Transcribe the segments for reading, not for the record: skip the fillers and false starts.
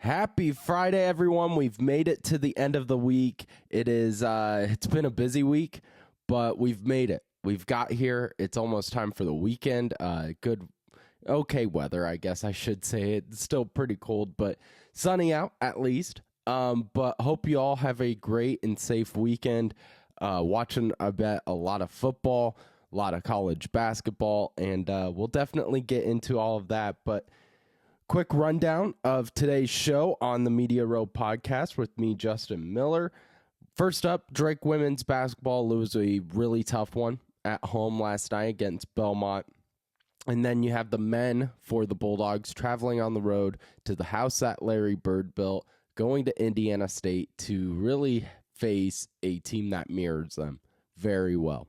Happy Friday, everyone. We've made it to the end of the week. It's been a busy week, but we've made it. We've got here. It's almost time for the weekend. Okay weather, I guess I should say. It's still pretty cold, but sunny out at least. But hope you all have a great and safe weekend. Watching, I bet, a lot of football, a lot of college basketball, and we'll definitely get into all of that. But quick rundown of today's show on the Media Row podcast with me, Justin Miller. First up, Drake women's basketball lose a really tough one at home last night against Belmont. And then you have the men for the Bulldogs traveling on the road to the house that Larry Bird built, going to Indiana State to really face a team that mirrors them very well.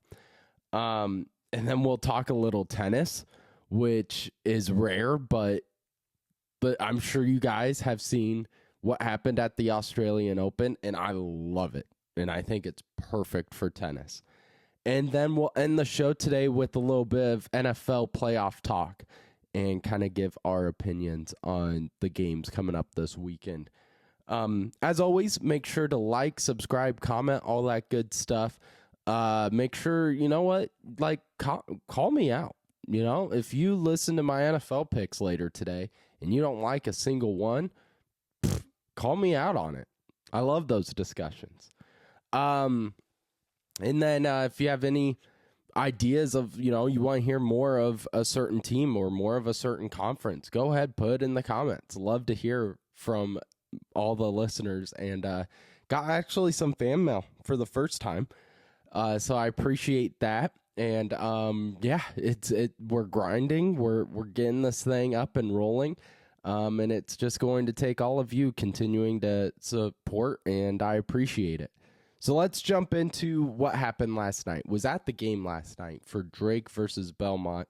And then we'll talk a little tennis, which is rare, but I'm sure you guys have seen what happened at the Australian Open, and I love it. And I think it's perfect for tennis. And then we'll end the show today with a little bit of NFL playoff talk and kind of give our opinions on the games coming up this weekend. As always, make sure to like, subscribe, comment, all that good stuff. Make sure, you know what, call me out. You know, if you listen to my NFL picks later today and you don't like a single one, call me out on it. I love those discussions. And then if you have any ideas of, you want to hear more of a certain team or more of a certain conference, go ahead, put it in the comments. Love to hear from all the listeners, and got actually some fan mail for the first time. So I appreciate that. And we're grinding. We're getting this thing up and rolling. And it's just going to take all of you continuing to support, and I appreciate it. So let's jump into what happened last night. Was at the game last night for Drake versus Belmont,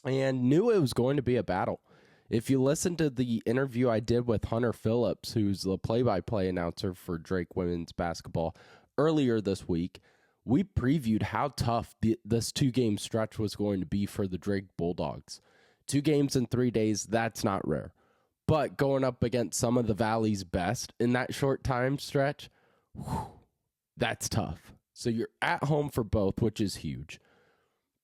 and knew it was going to be a battle. If you listen to the interview I did with Hunter Phillips, who's the play-by-play announcer for Drake women's basketball, earlier this week, we previewed how tough this two-game stretch was going to be for the Drake Bulldogs. 2 games in 3 days, that's not rare. But going up against some of the Valley's best in that short time stretch, that's tough. So you're at home for both, which is huge.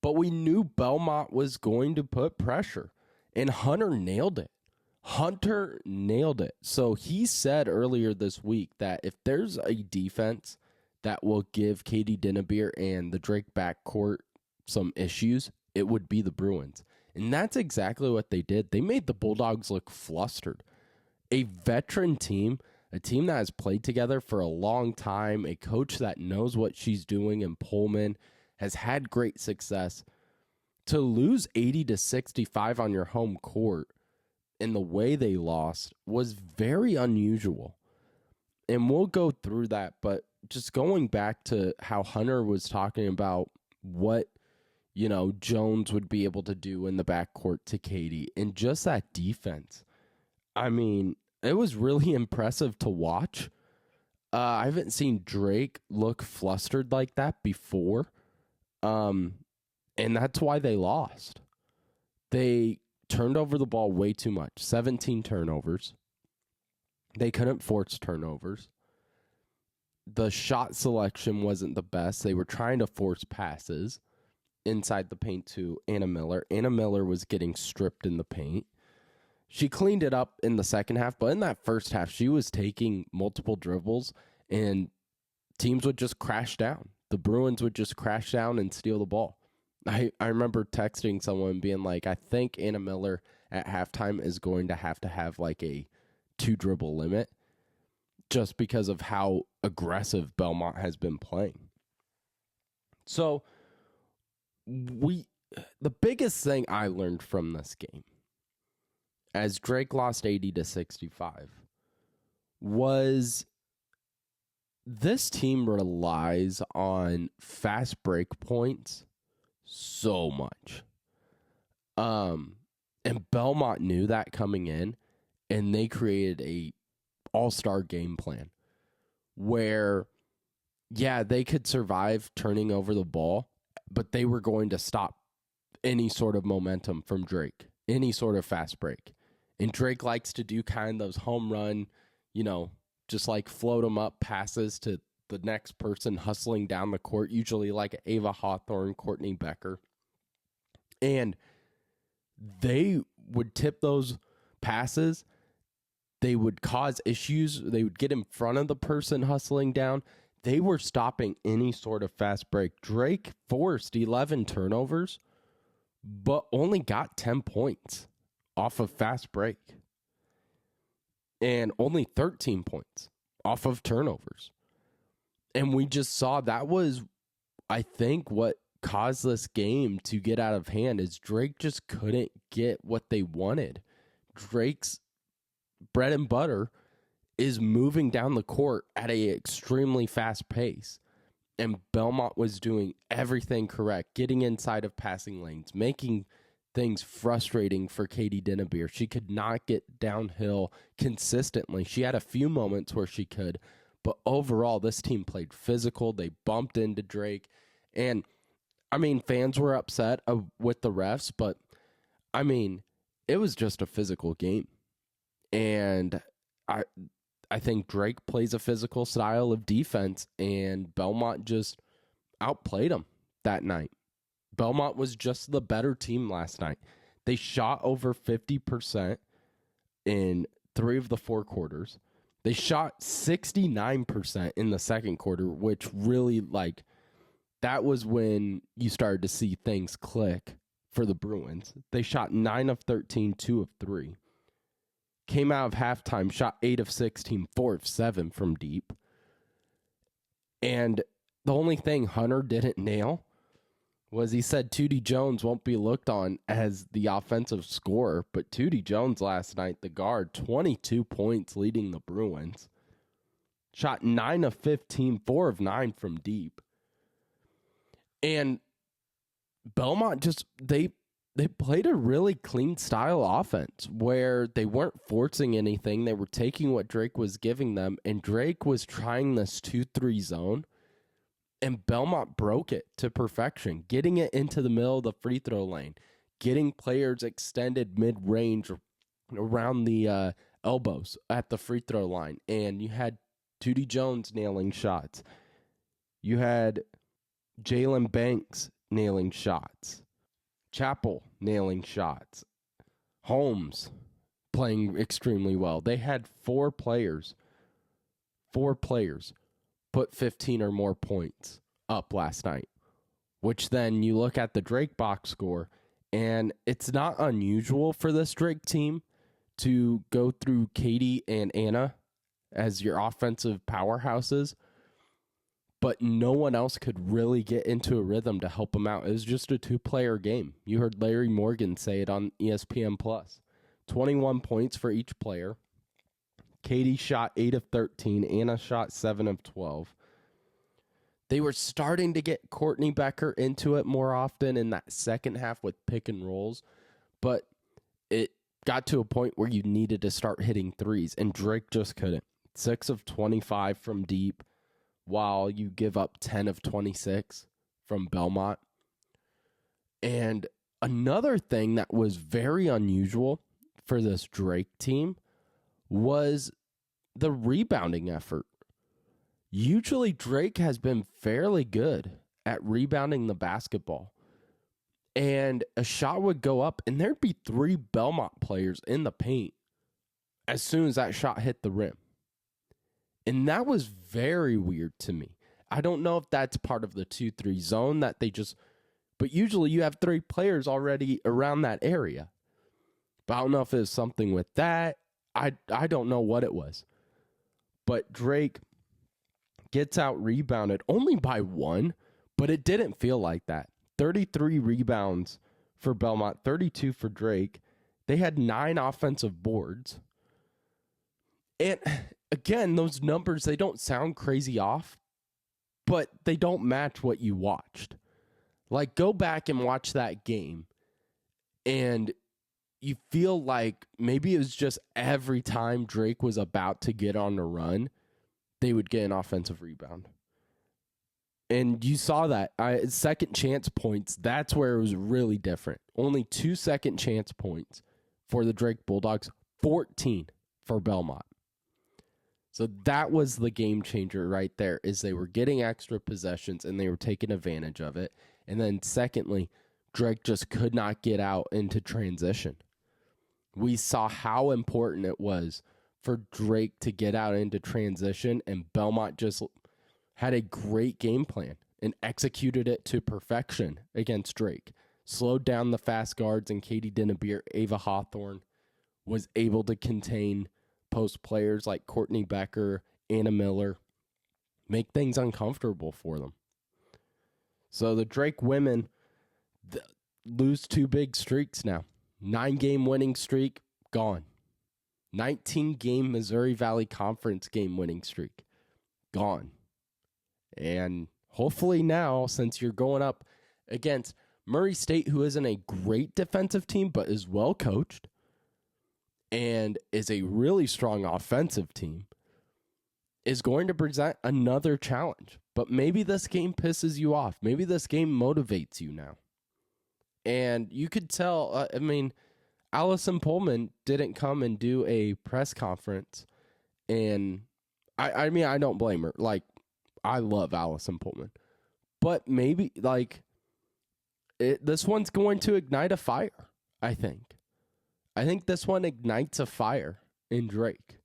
But we knew Belmont was going to put pressure, and Hunter nailed it. So he said earlier this week that if there's a defense that will give Katie Dinnebier and the Drake backcourt some issues, it would be the Bruins. And that's exactly what they did. They made the Bulldogs look flustered. A veteran team, a team that has played together for a long time, a coach that knows what she's doing in Pullman, has had great success. To lose 80-65 on your home court in the way they lost was very unusual. And we'll go through that, but just going back to how Hunter was talking about what, Jones would be able to do in the backcourt to Katie, and just that defense. I mean, it was really impressive to watch. I haven't seen Drake look flustered like that before. And that's why they lost. They turned over the ball way too much. 17 turnovers. They couldn't force turnovers. The shot selection wasn't the best. They were trying to force passes inside the paint to Anna Miller. Anna Miller was getting stripped in the paint. She cleaned it up in the second half, but in that first half, she was taking multiple dribbles, and teams would just crash down. The Bruins would just crash down and steal the ball. I remember texting someone being like, I think Anna Miller at halftime is going to have like a 2-dribble limit just because of how aggressive Belmont has been playing. So the biggest thing I learned from this game, as Drake lost 80-65, was this team relies on fast break points so much. And Belmont knew that coming in, and they created a all-star game plan where, they could survive turning over the ball, but they were going to stop any sort of momentum from Drake, any sort of fast break. And Drake likes to do kind of those home run, just like float them up passes to the next person hustling down the court, usually like Ava Hawthorne, Courtney Becker. And they would tip those passes. They would cause issues. They would get in front of the person hustling down. They were stopping any sort of fast break. Drake forced 11 turnovers, but only got 10 points off of fast break. And only 13 points off of turnovers. And we just saw that was, I think, what caused this game to get out of hand is Drake just couldn't get what they wanted. Drake's bread and butter is moving down the court at an extremely fast pace. And Belmont was doing everything correct, getting inside of passing lanes, making things frustrating for Katie Dinnebeer. She could not get downhill consistently. She had a few moments where she could, but overall, this team played physical. They bumped into Drake. And, fans were upset with the refs, but, it was just a physical game. And I think Drake plays a physical style of defense, and Belmont just outplayed them that night. Belmont was just the better team last night. They shot over 50% in 3 of the 4 quarters. They shot 69% in the second quarter, which really, that was when you started to see things click for the Bruins. They shot 9 of 13, 2 of 3. Came out of halftime, shot 8 of 16, 4 of 7 from deep. And the only thing Hunter didn't nail was he said Tootie Jones won't be looked on as the offensive scorer, but Tootie Jones last night, the guard, 22 points leading the Bruins. Shot 9 of 15, 4 of 9 from deep. And Belmont just, they played a really clean style offense where they weren't forcing anything. They were taking what Drake was giving them, and Drake was trying this 2-3 zone, and Belmont broke it to perfection, getting it into the middle of the free throw lane, getting players extended mid-range around the elbows at the free throw line. And you had Tootie Jones nailing shots. You had Jalen Banks nailing shots. Chappell nailing shots. Holmes playing extremely well. They had 4 players put 15 or more points up last night, which then you look at the Drake box score, and it's not unusual for this Drake team to go through Katie and Anna as your offensive powerhouses, but no one else could really get into a rhythm to help them out. It was just a 2-player game. You heard Larry Morgan say it on ESPN+. 21 points for each player. Katie shot 8 of 13. Anna shot 7 of 12. They were starting to get Courtney Becker into it more often in that second half with pick and rolls, but it got to a point where you needed to start hitting threes, and Drake just couldn't. 6 of 25 from deep, while you give up 10 of 26 from Belmont. And another thing that was very unusual for this Drake team was the rebounding effort. Usually Drake has been fairly good at rebounding the basketball. And a shot would go up, and there'd be 3 Belmont players in the paint as soon as that shot hit the rim. And that was very weird to me. I don't know if that's part of the 2-3 zone that they just, but usually you have 3 players already around that area. But I don't know if it was something with that. I don't know what it was. But Drake gets out rebounded only by 1, but it didn't feel like that. 33 rebounds for Belmont, 32 for Drake. They had 9 offensive boards. And again, those numbers, they don't sound crazy off, but they don't match what you watched. Like, go back and watch that game, and you feel like maybe it was just every time Drake was about to get on a run, they would get an offensive rebound. And you saw that. Second chance points, that's where it was really different. Only 2 second chance points for the Drake Bulldogs. 14 for Belmont. So that was the game changer right there, is they were getting extra possessions and they were taking advantage of it. And then secondly, Drake just could not get out into transition. We saw how important it was for Drake to get out into transition, and Belmont just had a great game plan and executed it to perfection against Drake. Slowed down the fast guards, and Katie Dinnebier, Ava Hawthorne was able to contain post players like Courtney Becker, Anna Miller, make things uncomfortable for them. So the Drake women lose 2 big streaks now. 9-game winning streak, gone. 19-game Missouri Valley Conference game winning streak, gone. And hopefully now, since you're going up against Murray State, who isn't a great defensive team, but is well coached, and is a really strong offensive team, is going to present another challenge. But maybe this game pisses you off. Maybe this game motivates you now. And you could tell, Allison Pullman didn't come and do a press conference. And I don't blame her. Like, I love Allison Pullman. But maybe, this one's going to ignite a fire, I think. I think this one ignites a fire in Drake.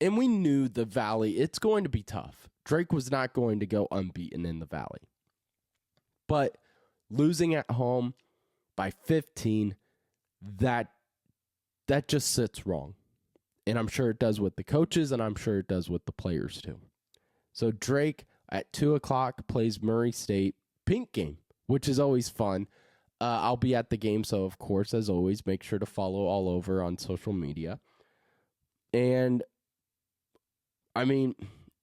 And we knew the Valley, it's going to be tough. Drake was not going to go unbeaten in the Valley. But losing at home by 15, that just sits wrong. And I'm sure it does with the coaches, and I'm sure it does with the players too. So Drake at 2 o'clock plays Murray State, pink game, which is always fun. I'll be at the game, so of course, as always, make sure to follow all over on social media. And,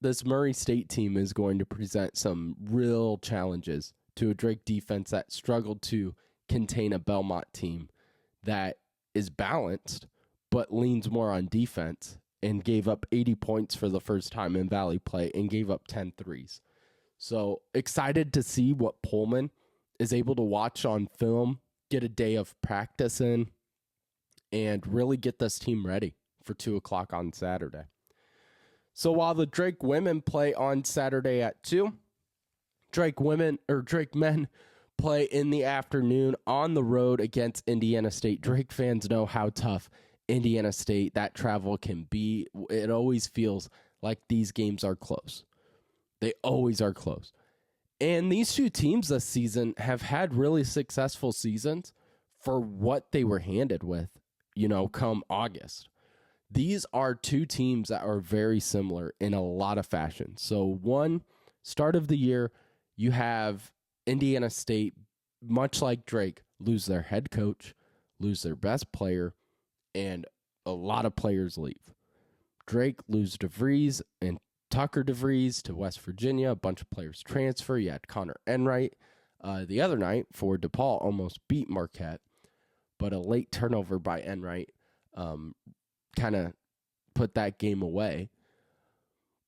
this Murray State team is going to present some real challenges to a Drake defense that struggled to contain a Belmont team that is balanced, but leans more on defense, and gave up 80 points for the first time in Valley play and gave up 10 threes. So excited to see what Pullman is able to watch on film, get a day of practice in, and really get this team ready for 2 o'clock on Saturday. So while the Drake women play on Saturday at 2, Drake men play in the afternoon on the road against Indiana State. Drake fans know how tough Indiana State, that travel can be. It always feels like these games are close. They always are close. And these two teams this season have had really successful seasons for what they were handed with, come August. These are two teams that are very similar in a lot of fashion. So one, start of the year, you have Indiana State, much like Drake, lose their head coach, lose their best player, and a lot of players leave. Drake lose DeVries and Tucker DeVries to West Virginia. A bunch of players transfer. You had Connor Enright the other night for DePaul, almost beat Marquette, but a late turnover by Enright kind of put that game away.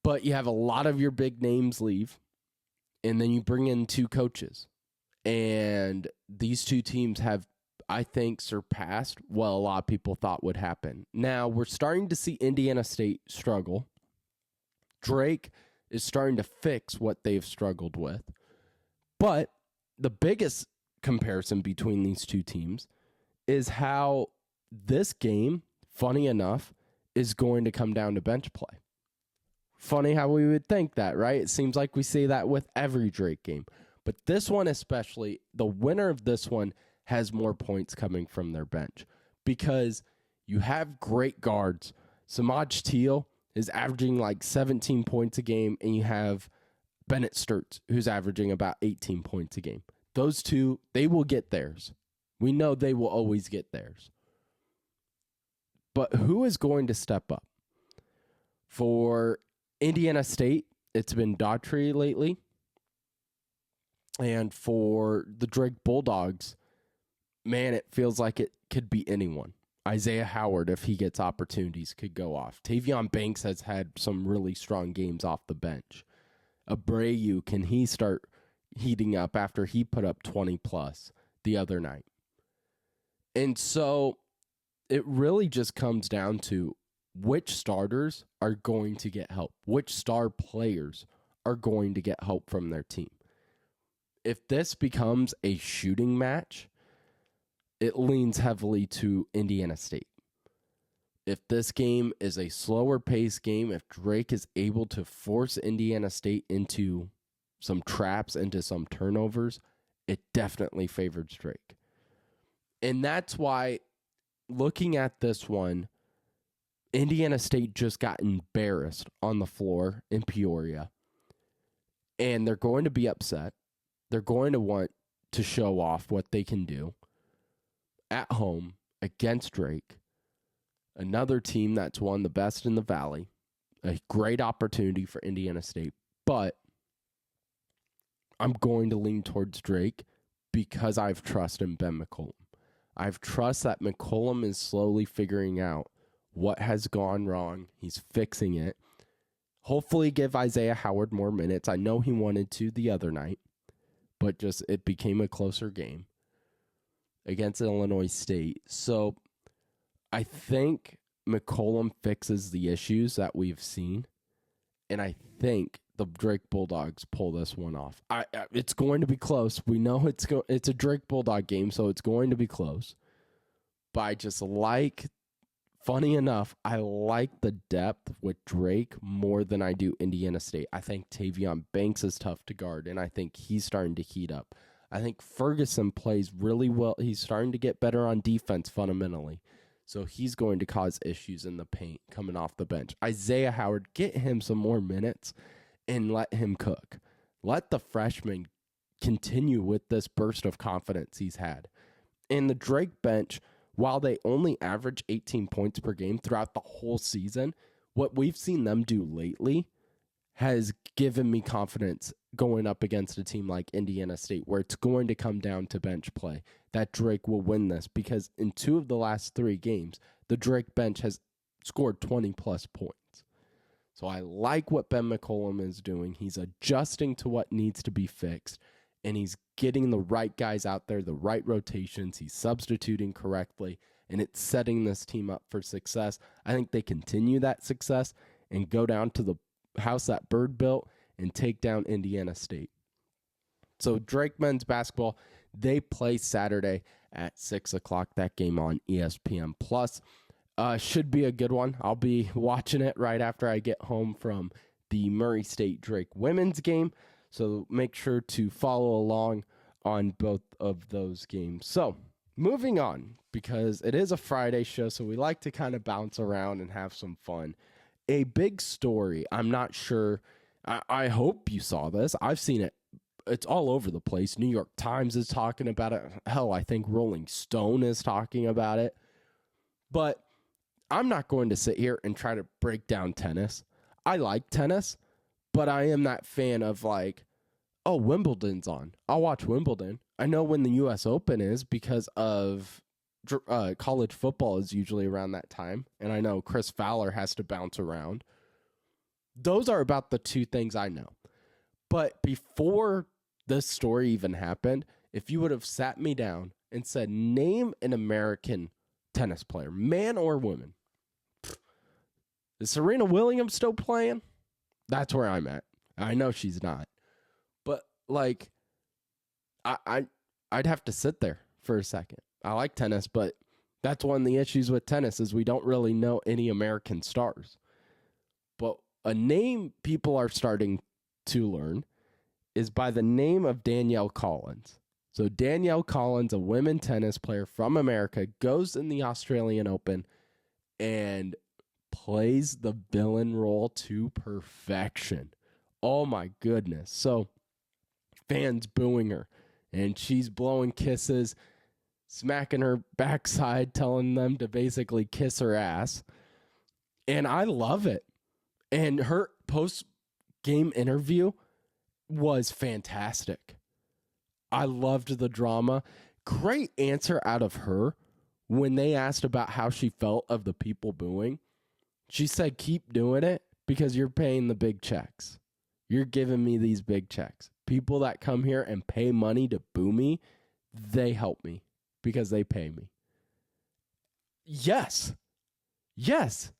But you have a lot of your big names leave, and then you bring in two coaches. And these two teams have, I think, surpassed what a lot of people thought would happen. Now, we're starting to see Indiana State struggle. Drake is starting to fix what they've struggled with. But the biggest comparison between these two teams is how this game, funny enough, is going to come down to bench play. Funny how we would think that, right? It seems like we say that with every Drake game. But this one especially, the winner of this one has more points coming from their bench because you have great guards. Samaj Teal is averaging like 17 points a game, and you have Bennett Sturts, who's averaging about 18 points a game. Those two, they will get theirs. We know they will always get theirs. But who is going to step up? For Indiana State, it's been Daughtry lately. And for the Drake Bulldogs, man, it feels like it could be anyone. Isaiah Howard, if he gets opportunities, could go off. Tavion Banks has had some really strong games off the bench. Abreu, can he start heating up after he put up 20 plus the other night? And so it really just comes down to which starters are going to get help, which star players are going to get help from their team. If this becomes a shooting match, it leans heavily to Indiana State. If this game is a slower pace game, if Drake is able to force Indiana State into some traps, into some turnovers, it definitely favors Drake. And that's why, looking at this one, Indiana State just got embarrassed on the floor in Peoria. And they're going to be upset. They're going to want to show off what they can do at home against Drake, another team that's won the best in the Valley. A great opportunity for Indiana State. But I'm going to lean towards Drake because I've trust in Ben McCollum. I've trust that McCollum is slowly figuring out what has gone wrong. He's fixing it. Hopefully give Isaiah Howard more minutes. I know he wanted to the other night, but just it became a closer game against Illinois State. So I think McCollum fixes the issues that we've seen, and I think the Drake Bulldogs pull this one off. It's going to be close. We know it's a Drake Bulldog game, so it's going to be close. But I just funny enough, I like the depth with Drake more than I do Indiana State. I think Tavion Banks is tough to guard, and I think he's starting to heat up. I think Ferguson plays really well. He's starting to get better on defense fundamentally. So he's going to cause issues in the paint coming off the bench. Isaiah Howard, get him some more minutes and let him cook. Let the freshman continue with this burst of confidence he's had. And the Drake bench, while they only average 18 points per game throughout the whole season, what we've seen them do lately has given me confidence going up against a team like Indiana State, where it's going to come down to bench play, that Drake will win this, because in 2 of the last 3 games, the Drake bench has scored 20-plus points. So I like what Ben McCollum is doing. He's adjusting to what needs to be fixed, and he's getting the right guys out there, the right rotations. He's substituting correctly, and it's setting this team up for success. I think they continue that success and go down to the house that Bird built and take down Indiana State. So Drake men's basketball, they play Saturday at 6 o'clock. That game on ESPN+. Should be a good one. I'll be watching it right after I get home from the Murray State Drake women's game. So make sure to follow along on both of those games. So moving on, because it is a Friday show, so we like to kind of bounce around and have some fun. A big story. I'm not sure. I hope you saw this. I've seen it. It's all over the place. New York Times is talking about it. Hell, I think Rolling Stone is talking about it. But I'm not going to sit here and try to break down tennis. I like tennis, but I am that fan of oh, Wimbledon's on. I'll watch Wimbledon. I know when the U.S. Open is because of college football is usually around that time. And I know Chris Fowler has to bounce around. Those are about the 2 things I know. But before this story even happened, if you would have sat me down and said, name an American tennis player, man or woman, is Serena Williams still playing? That's where I'm at. I know she's not. But I'd have to sit there for a second. I like tennis, but that's one of the issues with tennis is we don't really know any American stars. But a name people are starting to learn is by the name of Danielle Collins. So Danielle Collins, a women tennis player from America, goes in the Australian Open and plays the villain role to perfection. Oh my goodness. So fans booing her, and she's blowing kisses, smacking her backside, telling them to basically kiss her ass. And I love it. And her post-game interview was fantastic. I loved the drama. Great answer out of her when they asked about how she felt of the people booing. She said, keep doing it because you're paying the big checks. You're giving me these big checks. People that come here and pay money to boo me, they help me because they pay me. Yes. Yes.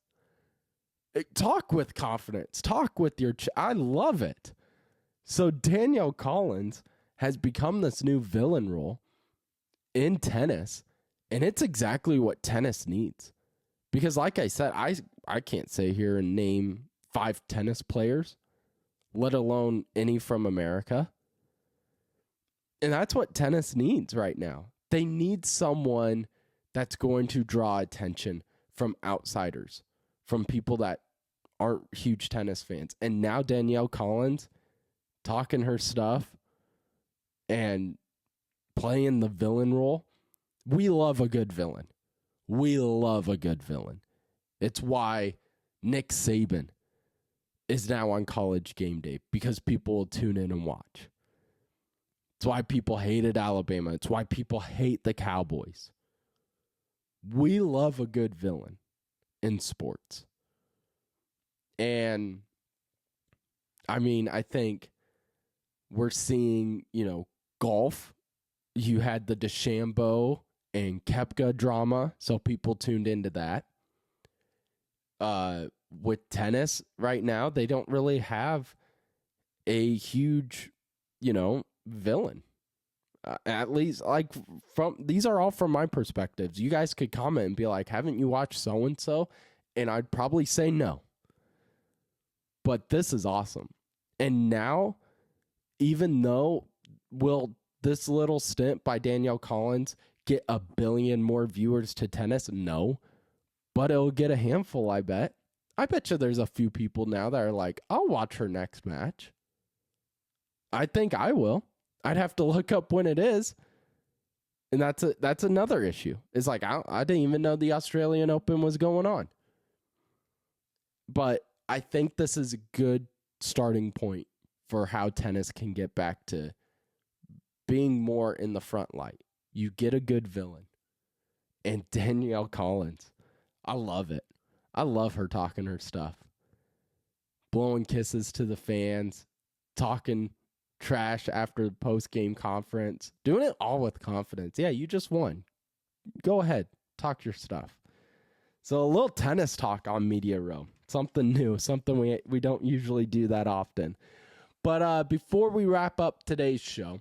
Talk with confidence. Talk with your I love it. So Danielle Collins has become this new villain role in tennis, and it's exactly what tennis needs. Because like I said, I can't sit here and name 5 tennis players, let alone any from America. And that's what tennis needs right now. They need someone that's going to draw attention from outsiders, from people that aren't huge tennis fans. And now Danielle Collins talking her stuff and playing the villain role. We love a good villain. We love a good villain. It's why Nick Saban is now on College Game Day, because people will tune in and watch. It's why people hated Alabama. It's why people hate the Cowboys. We love a good villain in sports. And I mean, I think we're seeing, golf. You had the DeChambeau and Koepka drama, so people tuned into that. With tennis right now, they don't really have a huge, villain. At least, these are all from my perspectives. You guys could comment and be like, haven't you watched so-and-so? And I'd probably say no. But this is awesome. And now, even though will this little stint by Danielle Collins get 1 billion more viewers to tennis? No. But it'll get a handful, I bet. I bet you there's a few people now that are like, I'll watch her next match. I think I will. I'd have to look up when it is. And that's another issue. It's like, I didn't even know the Australian Open was going on. But I think this is a good starting point for how tennis can get back to being more in the front light. You get a good villain. And Danielle Collins, I love it. I love her talking her stuff. Blowing kisses to the fans, talking trash after the post-game conference, doing it all with confidence. Yeah, you just won. Go ahead, talk your stuff. So a little tennis talk on Media Row. Something new, something we don't usually do that often. But before we wrap up today's show,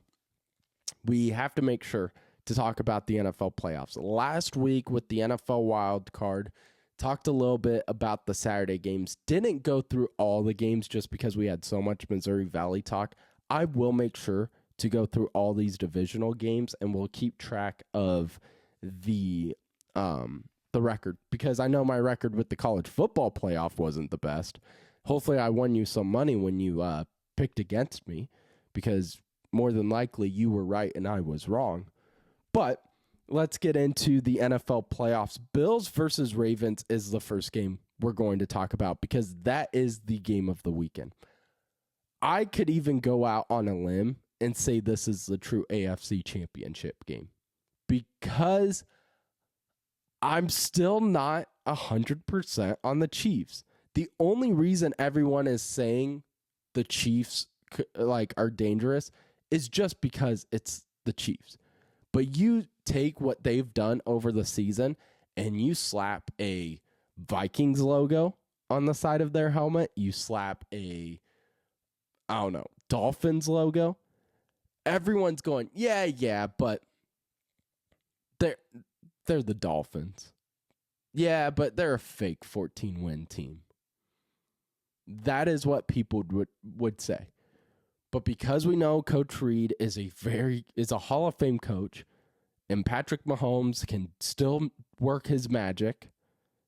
we have to make sure to talk about the NFL playoffs. Last week with the NFL wild card, talked a little bit about the Saturday games. Didn't go through all the games just because we had so much Missouri Valley talk. I will make sure to go through all these divisional games, and we'll keep track of the record, because I know my record with the college football playoff wasn't the best. Hopefully I won you some money when you picked against me, because more than likely you were right and I was wrong. But let's get into the NFL playoffs. Bills versus Ravens is the first game we're going to talk about, because that is the game of the weekend. I could even go out on a limb and say this is the true AFC championship game, because I'm still not 100% on the Chiefs. The only reason everyone is saying the Chiefs are dangerous is just because it's the Chiefs. But you take what they've done over the season and you slap a Vikings logo on the side of their helmet, you slap a, Dolphins logo. Everyone's going, yeah, but they're the Dolphins. Yeah, but they're a fake 14-win team. That is what people would say. But because we know Coach Reed is a Hall of Fame coach, and Patrick Mahomes can still work his magic,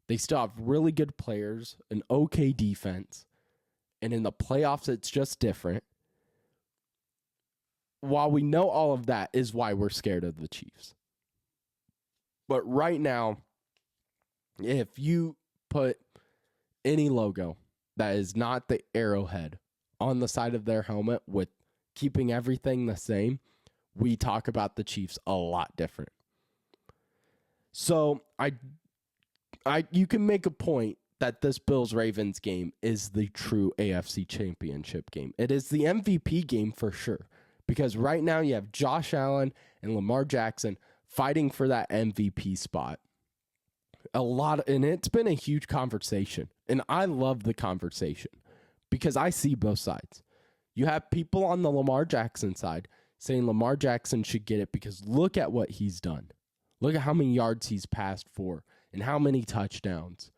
they still have really good players, an okay defense, and in the playoffs it's just different. While we know all of that is why we're scared of the Chiefs. But right now, if you put any logo that is not the arrowhead on the side of their helmet with keeping everything the same, we talk about the Chiefs a lot different. So you can make a point that this Bills-Ravens game is the true AFC championship game. It is the MVP game for sure, because right now you have Josh Allen and Lamar Jackson fighting for that MVP spot. and it's been a huge conversation. And I love the conversation because I see both sides. You have people on the Lamar Jackson side saying Lamar Jackson should get it because look at what he's done. Look at how many yards he's passed for and how many touchdowns.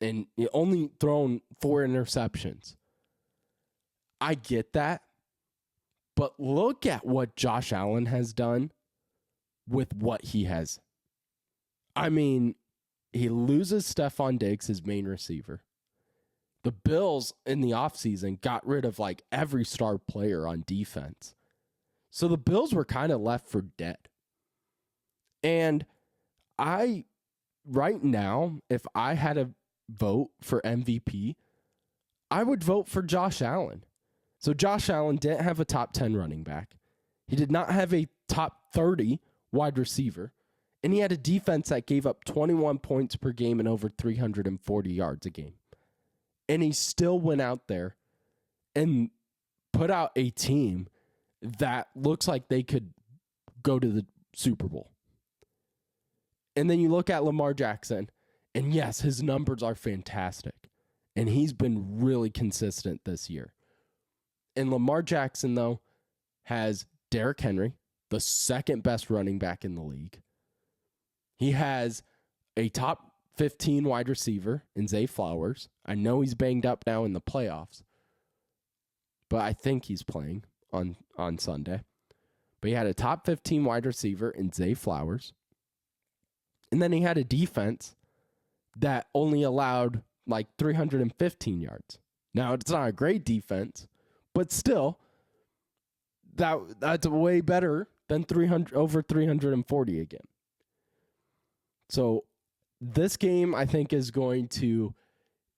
And he only thrown 4 interceptions. I get that. But look at what Josh Allen has done with what he has. I mean, he loses Stephon Diggs, his main receiver. The Bills in the offseason got rid of like every star player on defense. So the Bills were kind of left for dead. And right now, if I had a vote for MVP, I would vote for Josh Allen. So Josh Allen didn't have a top 10 running back. He did not have a top 30 wide receiver. And he had a defense that gave up 21 points per game and over 340 yards a game. And he still went out there and put out a team that looks like they could go to the Super Bowl. And then you look at Lamar Jackson, and yes, his numbers are fantastic. And he's been really consistent this year. And Lamar Jackson, though, has Derrick Henry, the second best running back in the league. He has a top 15 wide receiver in Zay Flowers. I know he's banged up now in the playoffs, but I think he's playing on Sunday. But he had a top 15 wide receiver in Zay Flowers. And then he had a defense that only allowed like 315 yards. Now, it's not a great defense, but still, that's way better than over 340 again. So this game, I think, is going to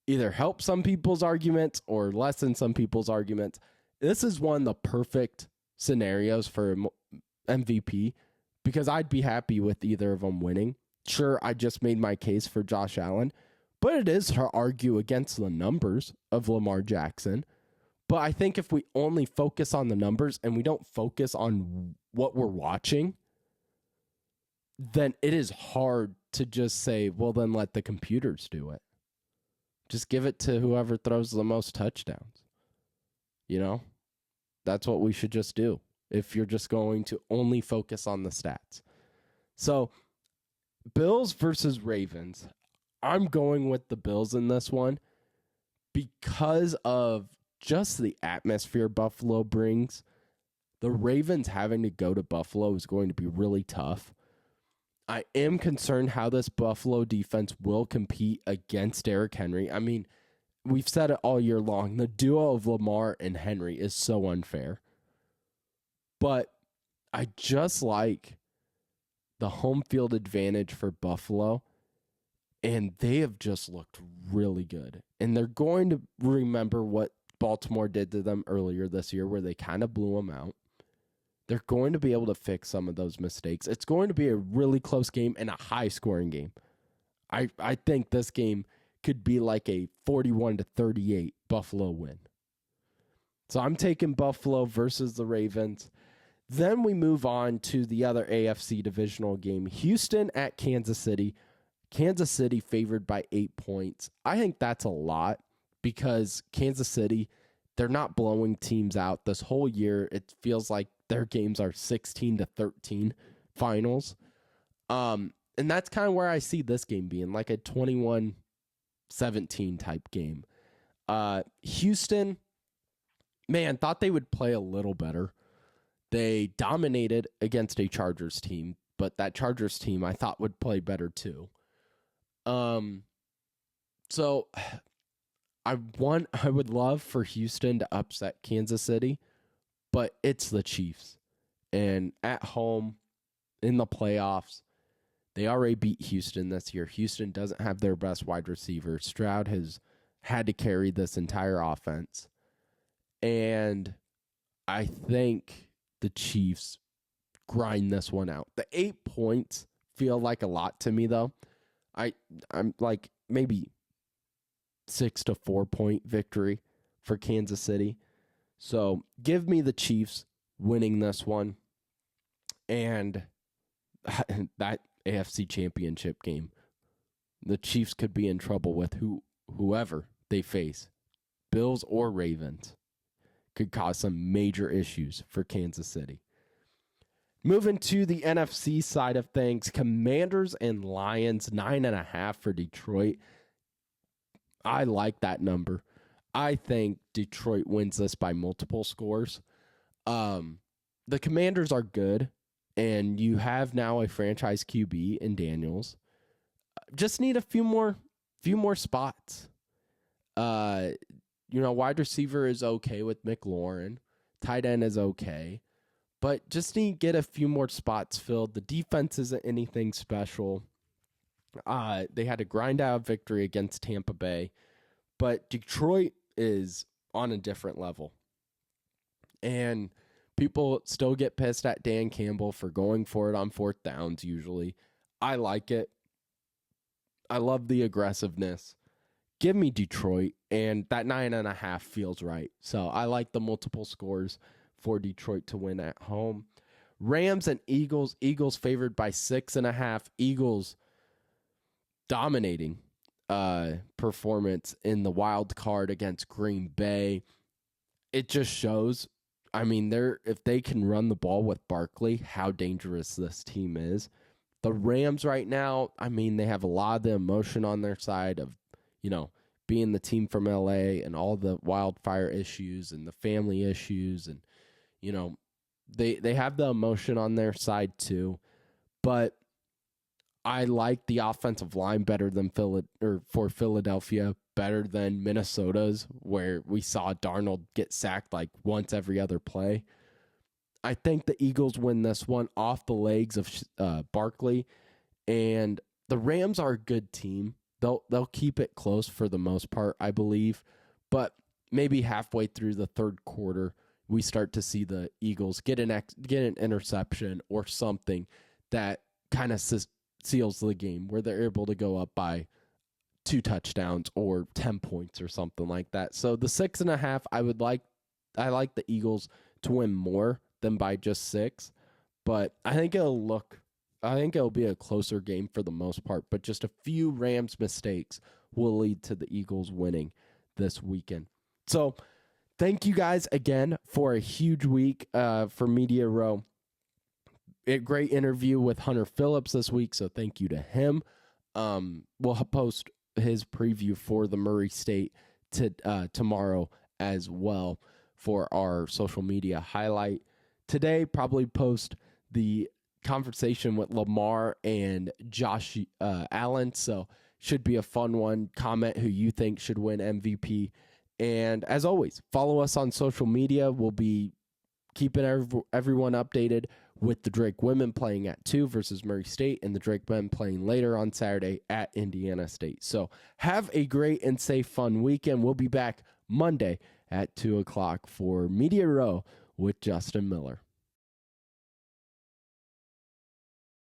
either help some people's arguments or lessen some people's arguments. This is one of the perfect scenarios for MVP because I'd be happy with either of them winning. Sure, I just made my case for Josh Allen, but it is to argue against the numbers of Lamar Jackson. But I think if we only focus on the numbers and we don't focus on what we're watching, then it is hard to just say, well, then let the computers do it. Just give it to whoever throws the most touchdowns. You know, that's what we should just do if you're just going to only focus on the stats. So Bills versus Ravens. I'm going with the Bills in this one because of just the atmosphere Buffalo brings. The Ravens having to go to Buffalo is going to be really tough. I am concerned how this Buffalo defense will compete against Derrick Henry. I mean, we've said it all year long. The duo of Lamar and Henry is so unfair. But I just like the home field advantage for Buffalo. And they have just looked really good. And they're going to remember what Baltimore did to them earlier this year where they kind of blew them out. They're going to be able to fix some of those mistakes. It's going to be a really close game and a high-scoring game. I think this game could be like a 41-38 Buffalo win. So I'm taking Buffalo versus the Ravens. Then we move on to the other AFC divisional game, Houston at Kansas City. Kansas City favored by 8 points. I think that's a lot because Kansas City, they're not blowing teams out this whole year. It feels like their games are 16-13 finals. And that's kind of where I see this game being, like a 21-17 type game. Houston, man, thought they would play a little better. They dominated against a Chargers team, but that Chargers team I thought would play better too. So I would love for Houston to upset Kansas City, but it's the Chiefs. And at home in the playoffs, they already beat Houston this year. Houston doesn't have their best wide receiver. Stroud has had to carry this entire offense. And I think the Chiefs grind this one out. The 8 points feel like a lot to me, though. I'm like maybe 6 to 4 point victory for Kansas City. So give me the Chiefs winning this one and that AFC Championship game the Chiefs could be in trouble with whoever they face, Bills or Ravens, could cause some major issues for Kansas City. Moving to the NFC side of things, Commanders and Lions, 9.5 for Detroit. I like that number. I think Detroit wins this by multiple scores. The Commanders are good, and you have now a franchise QB in Daniels. Just need a few more spots. Wide receiver is okay with McLaurin. Tight end is okay. But just need to get a few more spots filled. The defense isn't anything special. They had a grind out victory against Tampa Bay. But Detroit is on a different level. And people still get pissed at Dan Campbell for going for it on fourth downs usually. I like it. I love the aggressiveness. Give me Detroit, and that 9.5 feels right. So I like the multiple scores for Detroit to win at home. Rams and Eagles. Eagles favored by 6.5. Eagles dominating performance in the wild card against Green Bay. It just shows, if they can run the ball with Barkley, how dangerous this team is. The Rams right now, they have a lot of the emotion on their side of, being the team from LA and all the wildfire issues and the family issues. And, they have the emotion on their side too. But I like the offensive line better than for Philadelphia, better than Minnesota's, where we saw Darnold get sacked like once every other play. I think the Eagles win this one off the legs of Barkley, and the Rams are a good team. They'll keep it close for the most part, I believe, but maybe halfway through the third quarter, we start to see the Eagles get an interception or something that kind of seals the game, where they're able to go up by 2 touchdowns or 10 points or something like that. So the 6.5, I like the Eagles to win more than by just 6, but I think it'll be a closer game for the most part, but just a few Rams mistakes will lead to the Eagles winning this weekend. So thank you guys again for a huge week for Media Row. A great interview with Hunter Phillips this week, so thank you to him. We'll post his preview for the Murray State tomorrow as well for our social media highlight. Today, probably post the conversation with Lamar and Josh Allen, so should be a fun one. Comment who you think should win MVP. And as always, follow us on social media. We'll be keeping everyone updated with the Drake women playing at 2 versus Murray State, and the Drake men playing later on Saturday at Indiana State. So have a great and safe, fun weekend. We'll be back Monday at 2 o'clock for Media Row with Justin Miller.